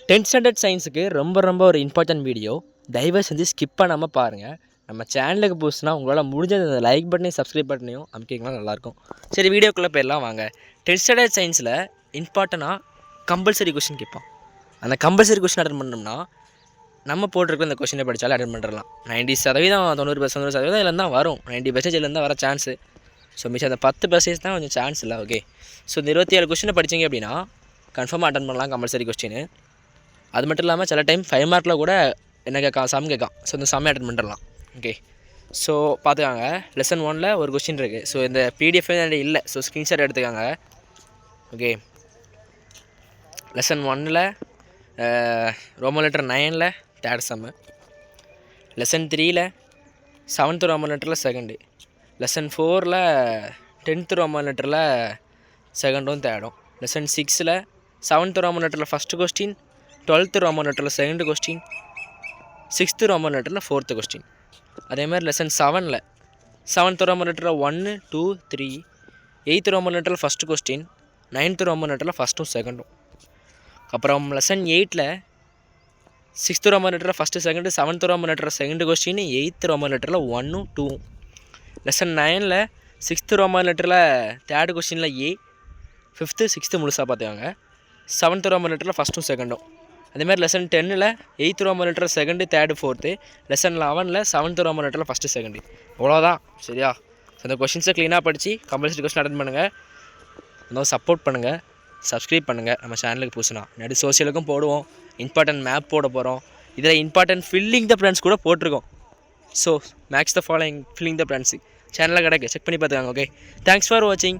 10th standard சயின்ஸுக்கு ரொம்ப ஒரு important video. தயவு செஞ்சு ஸ்கிப் பண்ணாமல் பாருங்கள். நம்ம சேனலுக்கு புதுசுனா உங்களால் முடிஞ்சது அந்த லைக் பட்டனையும் சப்ஸ்கிரைப் பட்டனையும் அமைக்கிங்கன்னா நல்லாயிருக்கும். சரி, வீடியோக்குள்ளே போயிடலாம் வாங்க. 10th ஸ்டாண்டர்ட் சயின்ஸில் இம்பார்ட்டனாக கம்பல்சரி கொஷின் கேட்பான். அந்த கம்பல்சரி கொஷின் அட்டன் பண்ணோம்னா நம்ம போட்டிருக்க இந்த கொஷினை படித்தாலும் அட்டன் பண்ணிடலாம். 90% 90% இதில் தான் வரும். 90% இதில் தான் வர சான்ஸு. ஸோ மிச்சம் அந்த 10% தான் கொஞ்சம் சான்ஸ் இல்லை. ஓகே, ஸோ இந்த 27 கொஷினை படித்தீங்க அப்படின்னா கன்ஃபார்மாக அட்டன் பண்ணலாம் கம்பல்சரி கொஸ்டின். அது மட்டும் இல்லாமல் சில டைம் 5 மார்க்கில் கூட என்ன கேட்கான், சம் கேட்கான். ஸோ இந்த சம்மை அட்டன் பண்ணிடலாம். ஓகே, ஸோ பார்த்துக்காங்க. லெசன் 1ல் ஒரு கொஸ்டின் இருக்குது. ஸோ இந்த பிடிஎஃப் இல்லை, ஸோ ஸ்க்ரீன்ஷாட் எடுத்துக்காங்க. ஓகே, லெசன் 1ல் ரோமன் லெட்டர் 9ல் தேர்ட் சம்மு, லெசன் 3ல் 7th ரோமன் லெட்டரில் செகண்டு, லெசன் 4ல் 10th ரோமன் லெட்டரில் செகண்டும் தேர்டும், லெசன் 6ல் 7th ரோமன் லெட்டரில் ஃபஸ்ட்டு கொஸ்டின், 12th ரோமன் லெட்டரில் செகண்ட் கொஸ்டின், 6th ரோமன் லெட்டரில் 4th கொஸ்டின். அதேமாதிரி லெசன் 7ல் 7th ரோமன் லெட்டரில் 1, 2, 3, 8th ரோமன் லெட்டரில் ஃபஸ்ட்டு கொஸ்டின், 9th ரோமன் லெட்டரில் ஃபஸ்ட்டும் செகண்டும். அப்புறம் லெசன் 8ல் 6th ரோமன் லெட்டரில் ஃபஸ்ட்டு செகண்டு, 7th ரோமன் லெட்டரில் செகண்ட் கொஸ்டின், 8th ரோமன் லெட்டரில் 1, 2. லெசன் 9ல் 6th ரோமன் லெட்டரில் தேர்டு கொஸ்டினில் ஏ, 5th 6th முழுசாக பார்த்துக்காங்க. 7th ரோமன் லெட்டரில் ஃபஸ்ட்டும் செகண்டும். அதேமாதிரி லெசன் 10ல் 8th ரோமன் லெட்டரில் செகண்டு, தேர்டு, 4th. லெசன் 11ல் 7th ரோமன் லெட்டரில் ஃபஸ்ட்டு செகண்டு. அவ்வளோதான், சரியா? ஸோ அந்த கொஷின்ஸை க்ளீனாக படித்து கம்பல்சரி கொஸ்டின் அட்டன் பண்ணுங்கள். இன்னும் சப்போர்ட் பண்ணுங்கள், சப்ஸ்கிரைப் பண்ணுங்கள். நம்ம சேனலுக்கு புதுசுனா நடு சோசியலுக்கும் போடுவோம், இம்பார்ட்டன்ட் மேப் போட போகிறோம். இதில் இம்பார்ட்டன்ட் ஃபில்லிங் த பிளான்ஸ் கூட போட்டிருக்கோம். So makes the following filling the plants சேனலில் கிடக்கு, செக் பண்ணி பார்த்துக்காங்க. ஓகே, தேங்க்ஸ் ஃபார் வாட்சிங்.